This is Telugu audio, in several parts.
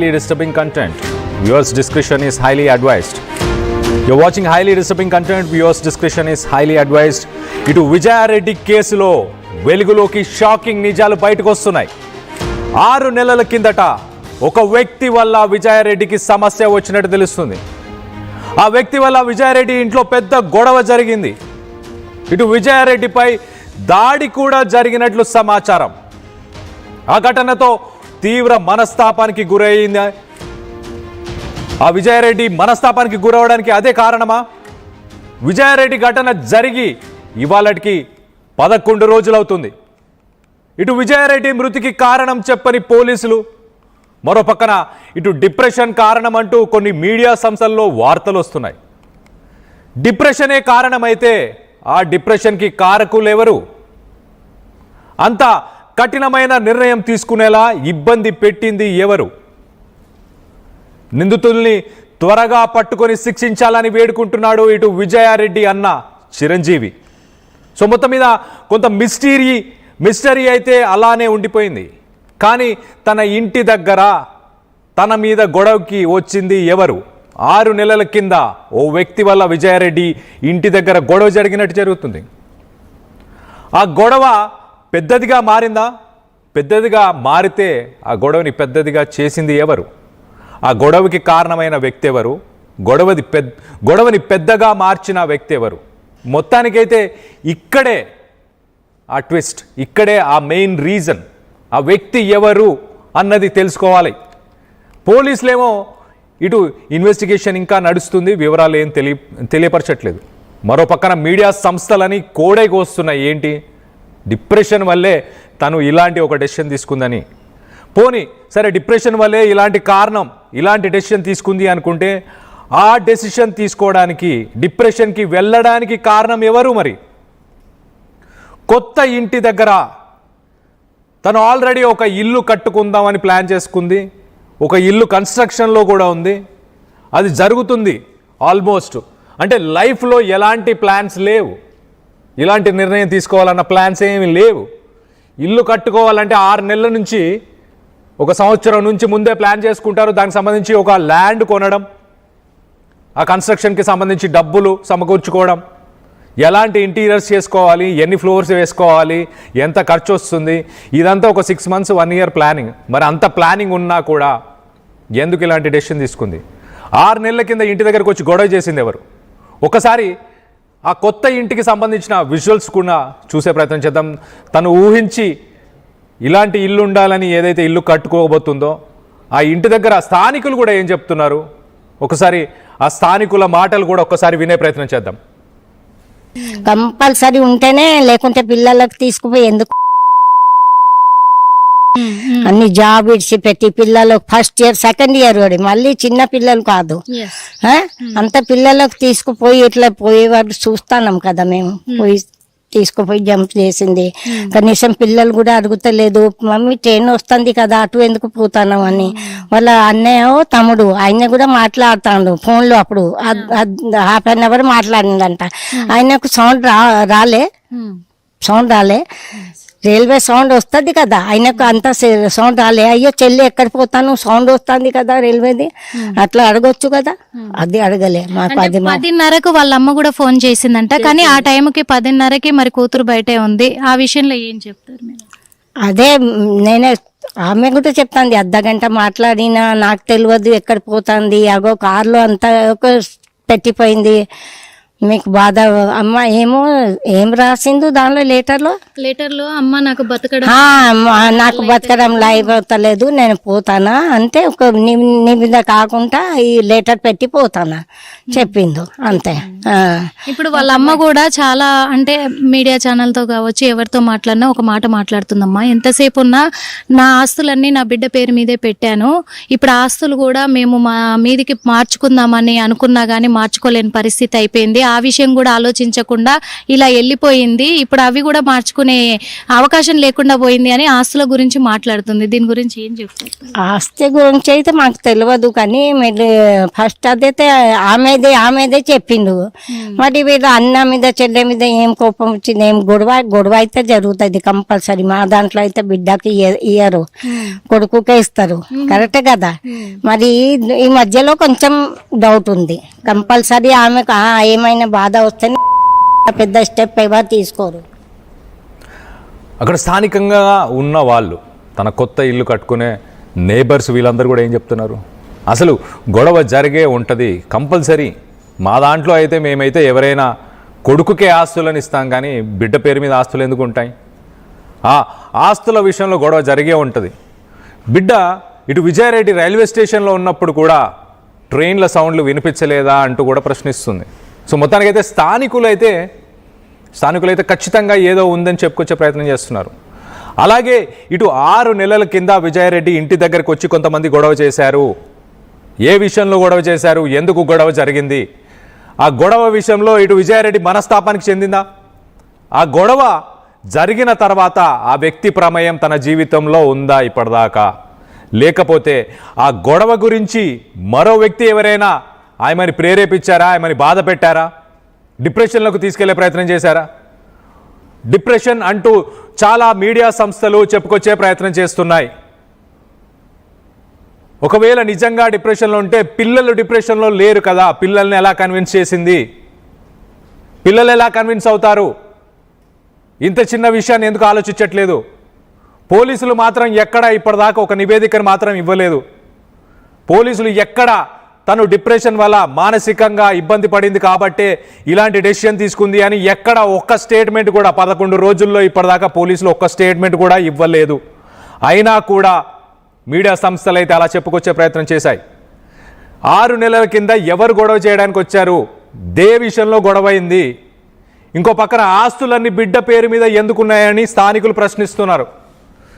Disturbing content. Viewers' discretion is highly advised. You're watching highly disturbing content. Viewers' discretion is highly advised. ఇటు విజయారెడ్డి కేసులో వెలుగులోకి షాకింగ్ నిజాలు బయటకు వస్తున్నాయి. 6 నెలల కిందట ఒక వ్యక్తి వల్ల విజయారెడ్డికి సమస్య వచ్చినట్టు తెలుస్తుంది. ఆ వ్యక్తి వల్ల విజయారెడ్డి ఇంట్లో పెద్ద గొడవ జరిగింది. ఇటు విజయారెడ్డిపై దాడి కూడా జరిగినట్లు సమాచారం. ఆ ఘటనతో తీవ్ర మనస్తాపానికి గురైంది. ఆ విజయారెడ్డి మనస్తాపానికి గురవడానికి అదే కారణమా? విజయారెడ్డి ఘటన జరిగి ఇవాళకి 11 రోజులవుతుంది. ఇటు విజయారెడ్డి మృతికి కారణం చెప్పని పోలీసులు, మరో పక్కన ఇటు డిప్రెషన్ కారణం అంటూ కొన్ని మీడియా సంస్థల్లో వార్తలు వస్తున్నాయి. డిప్రెషనే కారణమైతే ఆ డిప్రెషన్కి కారకులు ఎవరు? అంత కఠినమైన నిర్ణయం తీసుకునేలా ఇబ్బంది పెట్టింది ఎవరు? నిందితుల్ని త్వరగా పట్టుకొని శిక్షించాలని వేడుకుంటున్నాడు ఇటు విజయారెడ్డి అన్న చిరంజీవి. సో మొత్తం మీద కొంత మిస్టరీ అయితే అలానే ఉండిపోయింది. కానీ తన ఇంటి దగ్గర తన మీద గొడవకి వచ్చింది ఎవరు? 6 నెలల కింద ఓ వ్యక్తి వల్ల విజయారెడ్డి ఇంటి దగ్గర గొడవ జరిగినట్టు జరుగుతుంది. ఆ గొడవ పెద్దదిగా మారిందా? పెద్దదిగా మారితే ఆ గొడవని పెద్దదిగా చేసింది ఎవరు? ఆ గొడవకి కారణమైన వ్యక్తి ఎవరు? గొడవని పెద్దగా మార్చిన వ్యక్తి ఎవరు? మొత్తానికైతే ఇక్కడే ఆ ట్విస్ట్, ఇక్కడే ఆ మెయిన్ రీజన్. ఆ వ్యక్తి ఎవరు అన్నది తెలుసుకోవాలి. పోలీసులేమో ఇటు ఇన్వెస్టిగేషన్ ఇంకా నడుస్తుంది, వివరాలు ఏం తెలియపరచట్లేదు. మరో పక్కన మీడియా సంస్థలని కోస్తున్నాయి. ఏంటి? డిప్రెషన్ వల్లే తను ఇలాంటి ఒక డెసిషన్ తీసుకుందని. పోనీ సరే, డిప్రెషన్ వల్లే ఇలాంటి డెసిషన్ తీసుకుంది అనుకుంటే, ఆ డెసిషన్ తీసుకోవడానికి, డిప్రెషన్కి వెళ్ళడానికి కారణం ఎవరు మరి? కొత్త ఇంటి దగ్గర తను ఆల్రెడీ ఒక ఇల్లు కట్టుకుందామని ప్లాన్ చేసుకుంది. ఒక ఇల్లు కన్స్ట్రక్షన్లో కూడా ఉంది. అది జరుగుతుంది ఆల్మోస్ట్. అంటే లైఫ్లో ఎలాంటి ప్లాన్స్ లేవు, ఇలాంటి నిర్ణయం తీసుకోవాలన్న ప్లాన్స్ ఏమీ లేవు. ఇల్లు కట్టుకోవాలంటే 6 నెలల నుంచి, 1 సంవత్సరం నుంచి ముందే ప్లాన్ చేసుకుంటారు. దానికి సంబంధించి ఒక ల్యాండ్ కొనడం, ఆ కన్స్ట్రక్షన్కి సంబంధించి డబ్బులు సమకూర్చుకోవడం, ఎలాంటి ఇంటీరియర్స్ చేసుకోవాలి, ఎన్ని ఫ్లోర్స్ వేసుకోవాలి, ఎంత ఖర్చు వస్తుంది, ఇదంతా ఒక 6 months 1 year ప్లానింగ్. మరి అంత ప్లానింగ్ ఉన్నా కూడా ఎందుకు ఇలాంటి డెసిషన్ తీసుకుంది? 6 నెలల కింద ఇంటి దగ్గరకు వచ్చి గొడవ చేసింది ఎవరు? ఒకసారి ఆ కొత్త ఇంటికి సంబంధించిన విజువల్స్ కూడా చూసే ప్రయత్నం చేద్దాం. తను ఊహించి ఇలాంటి ఇల్లు ఉండాలని ఏదైతే ఇల్లు కట్టుకోబోతుందో, ఆ ఇంటి దగ్గర స్థానికులు కూడా ఏం చెప్తున్నారు, ఒకసారి ఆ స్థానికుల మాటలు కూడా ఒక్కసారి వినే ప్రయత్నం చేద్దాం. కంపల్సరీ ఉంటేనే, లేకుంటే పిల్లలకు తీసుకుపోయి ఎందుకు అన్ని జాబ్ ఇడిచిపెట్టి పిల్లలు ఫస్ట్ ఇయర్ సెకండ్ ఇయర్ మళ్ళీ చిన్న పిల్లలు కాదు, అంత పిల్లలకు తీసుకుపోయి ఇట్లా పోయేవాడు చూస్తున్నాం కదా మేము. పోయి తీసుకుపోయి జంప్ చేసింది. కనీసం పిల్లలు కూడా అడుగుతలేదు, మమ్మీ ట్రైన్ వస్తుంది కదా అటు ఎందుకు పోతున్నాం అని. వాళ్ళ అన్నయ్య తమ్ముడు ఆయన కూడా మాట్లాడుతాడు ఫోన్లో. అప్పుడు ½ an hour మాట్లాడిందంట. ఆయనకు సౌండ్ రాలే. రైల్వే సౌండ్ వస్తుంది కదా, ఆయనకు అంత సౌండ్ రాలే. అయ్యో చెల్లి ఎక్కడ పోతాను, సౌండ్ వస్తుంది కదా రైల్వేది, అట్లా అడగొచ్చు కదా. అది అడగలే. మాకు 10:30కు వాళ్ళ అమ్మ కూడా ఫోన్ చేసిందంట. కానీ ఆ టైంకి 10:30కి మరి కూతురు బయటే ఉంది. ఆ విషయంలో ఏం చెప్తారు మీరు? అదే నేనే ఆమె కూడా చెప్తాంది, అర్ధగంట మాట్లాడినా నాకు తెలియదు ఎక్కడ పోతుంది. అగో కార్లో అంతా పెట్టిపోయింది. మీకు బాధ అమ్మ ఏం రాసిండు దానిలో లెటర్లో అమ్మ నాకు బతకడం లైవ్ అవుతలేదు, నేను పోతానా అంటే ఒక నిమిద కాకుండా ఈ లెటర్ పెట్టి పోతానా చెప్పిండు అంతే. ఇప్పుడు వాళ్ళ అమ్మ కూడా చాలా, అంటే మీడియా ఛానల్తో కావచ్చు ఎవరితో మాట్లాడినా ఒక మాట మాట్లాడుతుందమ్మా, ఎంతసేపు ఉన్నా నా ఆస్తులన్నీ నా బిడ్డ పేరు మీదే పెట్టాను, ఇప్పుడు ఆస్తులు కూడా మేము మా మీదికి మార్చుకుందామని అనుకున్నా కానీ మార్చుకోలేని పరిస్థితి అయిపోయింది. ఆ విషయం కూడా ఆలోచించకుండా ఇలా వెళ్ళిపోయింది. ఇప్పుడు అవి కూడా మార్చుకునే అవకాశం లేకుండా పోయింది అని ఆస్తుల గురించి మాట్లాడుతుంది. దీని గురించి ఏం చెప్తారు? ఆస్తి గురించి అయితే మాకు తెలియదు, కానీ మీరు ఫస్ట్ అదైతే ఆమెదే చెప్పిండు. మరి వీళ్ళు అన్న మీద చెల్లె మీద ఏం కోపం వచ్చింది, ఏం గొడవ అయితే జరుగుతుంది కంపల్సరీ. మా దాంట్లో అయితే బిడ్డకి ఇయ్యరు, కొడుకుకే ఇస్తారు. కరెక్టే కదా. మరి ఈ మధ్యలో కొంచెం డౌట్ ఉంది. కంపల్సరీ ఆమెకు ఏమైనా బాధ వస్తే పెద్ద స్టెప్ ఎవరు తీసుకోరు. అక్కడ స్థానికంగా ఉన్న వాళ్ళు, తన కొత్త ఇల్లు కట్టుకునే నేబర్స్, వీళ్ళందరూ కూడా ఏం చెప్తున్నారు? అసలు గొడవ జరిగే ఉంటుంది కంపల్సరీ. మా దాంట్లో అయితే మేమైతే ఎవరైనా కొడుకుకే ఆస్తులను ఇస్తాం, కానీ బిడ్డ పేరు మీద ఆస్తులు ఎందుకు ఉంటాయి? ఆ ఆస్తుల విషయంలో గొడవ జరిగే ఉంటుంది. బిడ్డ ఇటు విజయారెడ్డి రైల్వే స్టేషన్లో ఉన్నప్పుడు కూడా ట్రైన్ల సౌండ్లు వినిపించలేదా అంటూ కూడా ప్రశ్నిస్తుంది. సో మొత్తానికైతే స్థానికులైతే ఖచ్చితంగా ఏదో ఉందని చెప్పుకొచ్చే ప్రయత్నం చేస్తున్నారు. అలాగే ఇటు 6 నెలల కింద విజయారెడ్డి ఇంటి దగ్గరకు వచ్చి కొంతమంది గొడవ చేశారు. ఏ విషయంలో గొడవ చేశారు, ఎందుకు గొడవ జరిగింది, ఆ గొడవ విషయంలో ఇటు విజయారెడ్డి మనస్తాపానికి చెందిందా? ఆ గొడవ జరిగిన తర్వాత ఆ వ్యక్తి ప్రమేయం తన జీవితంలో ఉందా ఇప్పటిదాకా? లేకపోతే ఆ గొడవ గురించి మరో వ్యక్తి ఎవరైనా ఆమెని ప్రేరేపించారా, ఆమెని బాధ పెట్టారా, డిప్రెషన్లోకి తీసుకెళ్లే ప్రయత్నం చేశారా? డిప్రెషన్ అంటూ చాలా మీడియా సంస్థలు చెప్పుకొచ్చే ప్రయత్నం చేస్తున్నాయి. ఒకవేళ నిజంగా డిప్రెషన్లో ఉంటే పిల్లలు డిప్రెషన్లో లేరు కదా, పిల్లల్ని ఎలా కన్విన్స్ చేసింది? పిల్లలు ఎలా కన్విన్స్ అవుతారు? ఇంత చిన్న విషయాన్ని ఎందుకు ఆలోచించట్లేదు? పోలీసులు మాత్రం ఎక్కడ ఇప్పటిదాకా ఒక నివేదికను మాత్రం ఇవ్వలేదు. పోలీసులు ఎక్కడ తను డిప్రెషన్ వల్ల మానసికంగా ఇబ్బంది పడింది కాబట్టే ఇలాంటి డెసిషన్ తీసుకుంది అని ఎక్కడ ఒక్క స్టేట్మెంట్ కూడా 11 రోజుల్లో ఇప్పటిదాకా పోలీసులు ఒక్క స్టేట్మెంట్ కూడా ఇవ్వలేదు. అయినా కూడా మీడియా సంస్థలు అయితే అలా చెప్పుకొచ్చే ప్రయత్నం చేశాయి. 6 నెలల కింద ఎవరు గొడవ చేయడానికి వచ్చారు, దే విషయంలో గొడవైంది. ఇంకో పక్కన ఆస్తులన్నీ బిడ్డ పేరు మీద ఎందుకున్నాయని స్థానికులు ప్రశ్నిస్తున్నారు.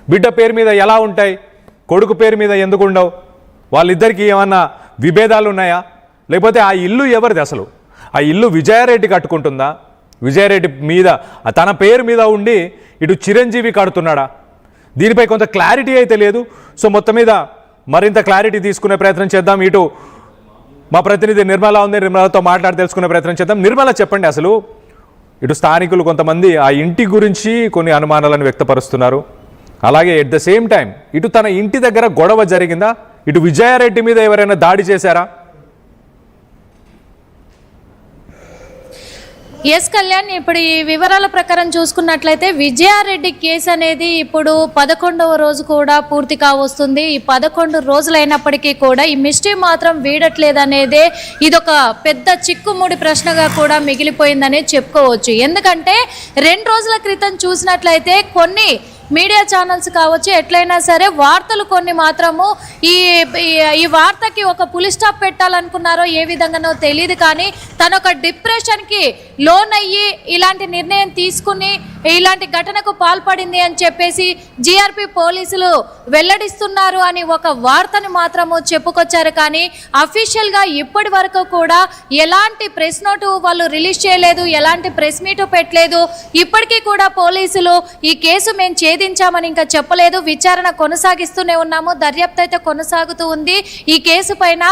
బిడ్డ పేరు మీద ఎలా ఉంటాయి, కొడుకు పేరు మీద ఎందుకు ఉండవు? వాళ్ళిద్దరికీ ఏమన్నా విభేదాలు ఉన్నాయా? లేకపోతే ఆ ఇల్లు ఎవరిది? అసలు ఆ ఇల్లు విజయారెడ్డి కట్టుకుంటుందా? విజయారెడ్డి మీద తన పేరు మీద ఉండి ఇటు చిరంజీవి కడుతున్నాడా? దీనిపై కొంత క్లారిటీ అయితే లేదు. సో మొత్తం మీద మరింత క్లారిటీ తీసుకునే ప్రయత్నం చేద్దాం. ఇటు మా ప్రతినిధి నిర్మల ఉంది, నిర్మలతో మాట్లాడి తెలుసుకునే ప్రయత్నం చేద్దాం. నిర్మల, చెప్పండి, అసలు ఇటు స్థానికులు కొంతమంది ఆ ఇంటి గురించి కొన్ని అనుమానాలను వ్యక్తపరుస్తున్నారు. అలాగే ఎట్ ద సేమ్ టైం ఇటు తన ఇంటి దగ్గర గొడవ జరిగిందా, ఇటు విజయారెడ్డి మీద ఎవరైనా దాడి చేశారా? ఎస్ కళ్యాణ్, ఇప్పుడు ఈ వివరాల ప్రకారం చూసుకున్నట్లయితే విజయారెడ్డి కేసు అనేది ఇప్పుడు 11వ రోజు కూడా పూర్తి కావస్తుంది. ఈ 11 రోజులైనప్పటికీ కూడా ఈ మిస్టరీ మాత్రం వీడట్లేదనేదే ఇదొక పెద్ద చిక్కుముడి ప్రశ్నగా కూడా మిగిలిపోయిందనే చెప్పుకోవచ్చు. ఎందుకంటే 2 రోజుల క్రితం చూసినట్లయితే కొన్ని మీడియా ఛానల్స్ కావచ్చు, ఎట్లయినా సరే వార్తలు కొన్ని మాత్రము ఈ వార్తకి ఒక పులి స్టాప్ పెట్టాలనుకున్నారో ఏ విధంగానో తెలియదు, కానీ తను ఒక డిప్రెషన్కి లోన్ అయ్యి ఇలాంటి నిర్ణయం తీసుకుని ఇలాంటి ఘటనకు పాల్పడింది అని చెప్పేసి జీఆర్పీ పోలీసులు వెల్లడిస్తున్నారు అని ఒక వార్తను మాత్రము చెప్పుకొచ్చారు. కానీ అఫీషియల్గా ఇప్పటి వరకు కూడా ఎలాంటి ప్రెస్ నోటు వాళ్ళు రిలీజ్ చేయలేదు, ఎలాంటి ప్రెస్ మీటు పెట్టలేదు. ఇప్పటికీ కూడా పోలీసులు ఈ కేసు మేము ఛేదించామని ఇంకా చెప్పలేదు. విచారణ కొనసాగిస్తూనే ఉన్నాము, దర్యాప్తు అయితే కొనసాగుతూ ఉంది. ఈ కేసు పైన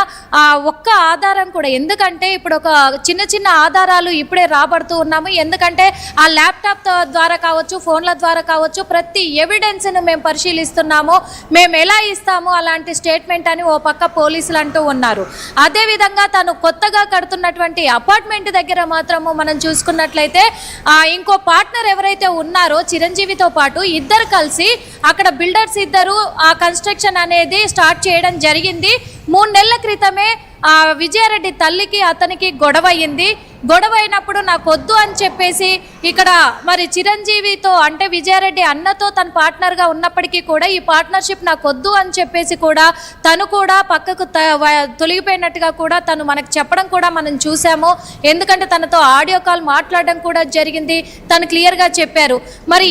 ఒక్క ఆధారం కూడా, ఎందుకంటే ఇప్పుడు ఒక చిన్న చిన్న ఆధారాలు ఇప్పుడే రాబడుతూ ఉన్నాము. ఎందుకంటే ఆ ల్యాప్టాప్ ద్వారా కావచ్చు, ఫోన్ల ద్వారా కావచ్చు, ప్రతి ఎవిడెన్స్ను మేము పరిశీలిస్తున్నాము, మేము ఎలా ఇస్తాము అలాంటి స్టేట్మెంట్ అని ఓ పక్క పోలీసులు అంటూ ఉన్నారు. అదేవిధంగా తను కొత్తగా కడుతున్నటువంటి అపార్ట్మెంట్ దగ్గర మాత్రము మనం చూసుకున్నట్లయితే ఇంకో పార్ట్నర్ ఎవరైతే ఉన్నారో చిరంజీవితో పాటు ఇద్దరు కలిసి అక్కడ బిల్డర్స్ ఇద్దరు ఆ కన్స్ట్రక్షన్ అనేది స్టార్ట్ చేయడం జరిగింది. 3 నెలల క్రితమే విజయారెడ్డి తల్లికి అతనికి గొడవ అయ్యింది. గొడవ అయినప్పుడు నాకు వద్దు అని చెప్పేసి ఇక్కడ మరి చిరంజీవితో అంటే విజయారెడ్డి అన్నతో తన పార్ట్నర్గా ఉన్నప్పటికీ కూడా ఈ పార్ట్నర్షిప్ నాకు వద్దు అని చెప్పేసి కూడా తను కూడా పక్కకు తొలగిపోయినట్టుగా కూడా తను మనకు చెప్పడం కూడా మనం చూసాము. ఎందుకంటే తనతో ఆడియో కాల్ మాట్లాడడం కూడా జరిగింది. తను క్లియర్గా చెప్పారు. మరి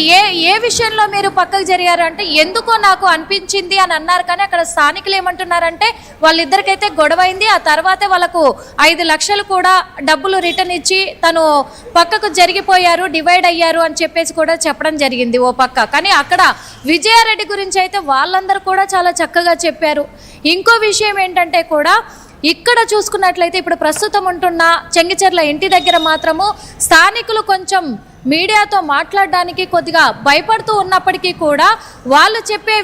ఏ విషయంలో మీరు పక్కకు జరిగారు అంటే ఎందుకో నాకు అనిపించింది అని అన్నారు. కానీ అక్కడ స్థానికులు ఏమంటున్నారంటే వాళ్ళిద్దరికైతే గొడవైంది, ఆ తర్వాతే వాళ్ళకు 5 లక్షలు కూడా డబ్బులు రిటర్న్ ఇచ్చి తను పక్కకు జరిగిపోయారు, డివైడ్ అయ్యారు అని చెప్పేసి కూడా చెప్పడం జరిగింది ఓ పక్క. కానీ అక్కడ విజయారెడ్డి గురించి అయితే వాళ్ళందరూ కూడా చాలా చక్కగా చెప్పారు. ఇంకో విషయం ఏంటంటే కూడా ఇక్కడ చూసుకున్నట్లయితే ఇప్పుడు ప్రస్తుతం ఉంటున్న చెంగిచెర్ల ఇంటి దగ్గర మాత్రము స్థానికులు కొంచెం మీడియాతో మాట్లాడడానికి కొద్దిగా భయపడుతూ ఉన్నప్పటికీ కూడా వాళ్ళు చెప్పే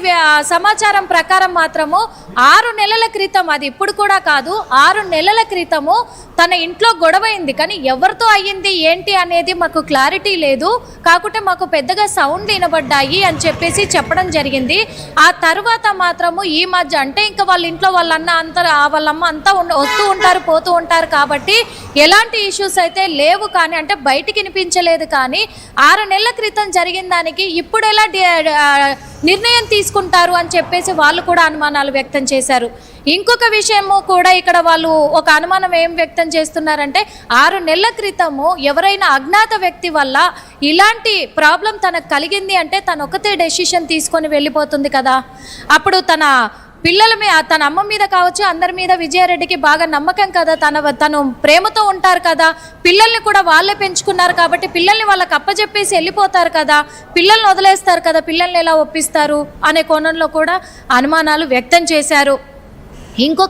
సమాచారం ప్రకారం మాత్రము 6 నెలల క్రితం, అది ఇప్పుడు కూడా కాదు, 6 నెలల క్రితము తన ఇంట్లో గొడవైంది. కానీ ఎవరితో అయ్యింది ఏంటి అనేది మాకు క్లారిటీ లేదు, కాకుంటే మాకు పెద్దగా సౌండ్ వినబడ్డాయి అని చెప్పేసి చెప్పడం జరిగింది. ఆ తర్వాత మాత్రము ఈ మధ్య అంటే ఇంకా వాళ్ళ ఇంట్లో వాళ్ళమ్మ అంతా వస్తూ ఉంటారు పోతూ ఉంటారు కాబట్టి ఎలాంటి ఇష్యూస్ అయితే లేవు. కానీ అంటే బయటికి వినిపించలేదు. కానీ 6 నెలల క్రితం జరిగిన దానికి ఇప్పుడు ఎలా నిర్ణయం తీసుకుంటారు అని చెప్పేసి వాళ్ళు కూడా అనుమానాలు వ్యక్తం చేశారు. ఇంకొక విషయము కూడా ఇక్కడ వాళ్ళు ఒక అనుమానం ఏం వ్యక్తం చేస్తున్నారంటే 6 నెలల క్రితము ఎవరైనా అజ్ఞాత వ్యక్తి వల్ల ఇలాంటి ప్రాబ్లం తనకు కలిగింది అంటే తను ఒకతే డెసిషన్ తీసుకొని వెళ్ళిపోతుంది కదా. అప్పుడు తన పిల్లల మీద, తన అమ్మ మీద కావచ్చు, అందరి మీద విజయారెడ్డికి బాగా నమ్మకం కదా, తను ప్రేమతో ఉంటారు కదా, పిల్లల్ని కూడా వాళ్ళే పెంచుకున్నారు కాబట్టి పిల్లల్ని వాళ్ళకి అప్పచెప్పేసి వెళ్ళిపోతారు కదా, పిల్లల్ని వదిలేస్తారు కదా, పిల్లల్ని ఎలా ఒప్పిస్తారు అనే కోణంలో కూడా అనుమానాలు వ్యక్తం చేశారు. ఇంకొక